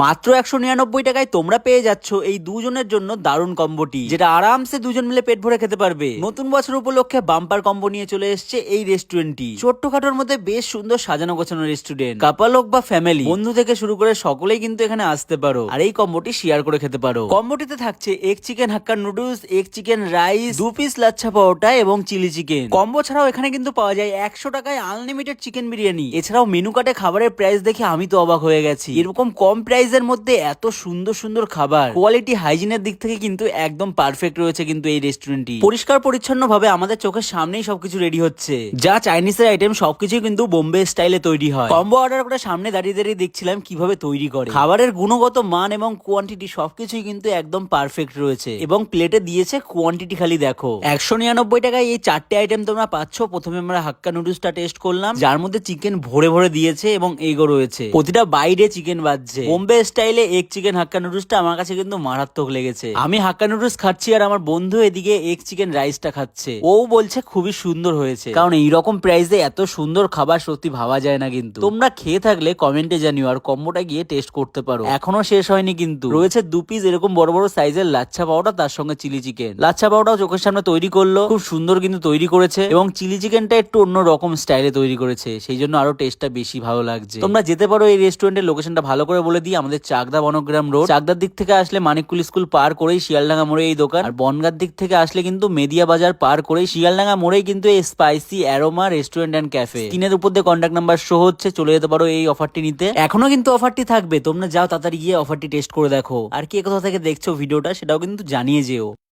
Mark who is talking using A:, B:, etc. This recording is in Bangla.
A: মাত্র 199 টাকায় তোমরা পেয়ে যাচ্ছ এই দুজনের জন্য দারুণ কম্বোটি, যেটা আরামসে দুজন মিলে পেট ভরে খেতে পারবে। নতুন বছর উপলক্ষে বাম্পার কম্বো নিয়ে চলে এসেছে এই রেস্টুরেন্টটি। ছোট্টখাটোর মধ্যে বেশ সুন্দর সাজানো গোছানো রেস্টুরেন্ট। কাপল হোক বা ফ্যামিলি, বন্ধু থেকে শুরু করে সকলেই কিন্তু এখানে আসতে পারো আর এই কম্বোটি শেয়ার করে খেতে পারো। কম্বোটিতে থাকছে egg chicken hakka noodles, egg chicken rice, 2 piece lachha paratha এবং চিলি চিকেন। কম্বো ছাড়াও এখানে কিন্তু পাওয়া যায় 100 টাকায় আনলিমিটেড চিকেন বিরিয়ানি। এছাড়াও মেনু কার্ডে খাবারের প্রাইস দেখে আমি তো অবাক হয়ে গেছি। এরকম কম প্রাইসের মধ্যে এত সুন্দর সুন্দর খাবার, কোয়ালিটি হাইজিনের দিক থেকে কিন্তু একদম পারফেক্ট রয়েছে। কিন্তু এই রেস্টুরেন্টটি পরিষ্কার পরিচ্ছন্ন ভাবে আমাদের চোখের সামনেই সবকিছু রেডি হচ্ছে। যা চাইনিজের আইটেম সবকিছু কিন্তু বোম্বে স্টাইলে তৈরি হয়। কম্বো অর্ডার করে সামনে দাঁড়িয়ে দাঁড়িয়ে দেখছিলাম কিভাবে তৈরি করে। খাবারের গুণগত মান এবং কোয়ান্টিটি সবকিছুই কিন্তু একদম পারফেক্ট রয়েছে এবং প্লেটে দিয়েছে কোয়ান্টিটি খালি দেখো। 199 টাকায় এই 4টে আইটেম তোমরা পাচ্ছ। প্রথমে আমরা হাক্কা নুডলসটা টেস্ট করলাম, যার মধ্যে চিকেন ভরে ভরে দিয়েছে এবং এগও রয়েছে, প্রতিটা বাইরে চিকেন বাজছে। বোম্বে স্টাইলে এগ চিকেন হাক্কা নুডলসটা আমার কাছে কিন্তু মারাত্মক লেগেছে। আমি হাক্কা নুডলস খাচ্ছি আর আমার বন্ধু এদিকে এগ চিকেন রাইসটা খাচ্ছে। ও বলছে খুবই সুন্দর হয়েছে, কারণ এইরকম প্রাইসে এত সুন্দর খাবার সত্যি ভাবা যায় না। কিন্তু তোমরা খেয়ে থাকলে কমেন্টে জানিও আর কম্বোটা গিয়ে টেস্ট করতে পারো। এখনো শেষ হয়নি কিন্তু, রয়েছে 2 পিস এরকম বড় বড় সাইজের লাচ্ছা পাউডার, তার সঙ্গে চিলি চিকেন। লাচ্ছা পাউডার চোখের সামনে তৈরি করলো, খুব সুন্দর কিন্তু তৈরি করেছে এবং চিলি চিকেনটা একটু অন্য রকম স্টাইলে তৈরি করেছে, সেই জন্য আরো টেস্টটা বেশি ভালো লাগছে। তোমরা যেতে পারো এই রেস্টুরেন্টের লোকেশনটা ভালো করে বলে দিই, আমাদের চাকদা বনগ্রাম রোড। চাকদার দিক থেকে আসলে মানিককুল স্কুল পার করেই শিয়ালডাঙ্গা মোড়ে এই দোকান, আর বনগার দিক থেকে আসলে কিন্তু মেদিয়া বাজার পার করেই শিয়ালডাঙ্গা মোড়েই কিন্তু এই Spicy Aroma restaurant and cafe. স্ক্রিনের উপর দিয়ে কন্ট্যাক্ট নাম্বার শো হচ্ছে, চলে যেতে পারো এই অফারটি নিতে। এখনো কিন্তু অফারটি থাকবে, তোমরা যাও তাড়াতাড়ি গিয়ে অফারটি টেস্ট করে দেখো। আর কে কোথা থেকে দেখছো ভিডিওটা সেটাও কিন্তু জানিয়ে যেও।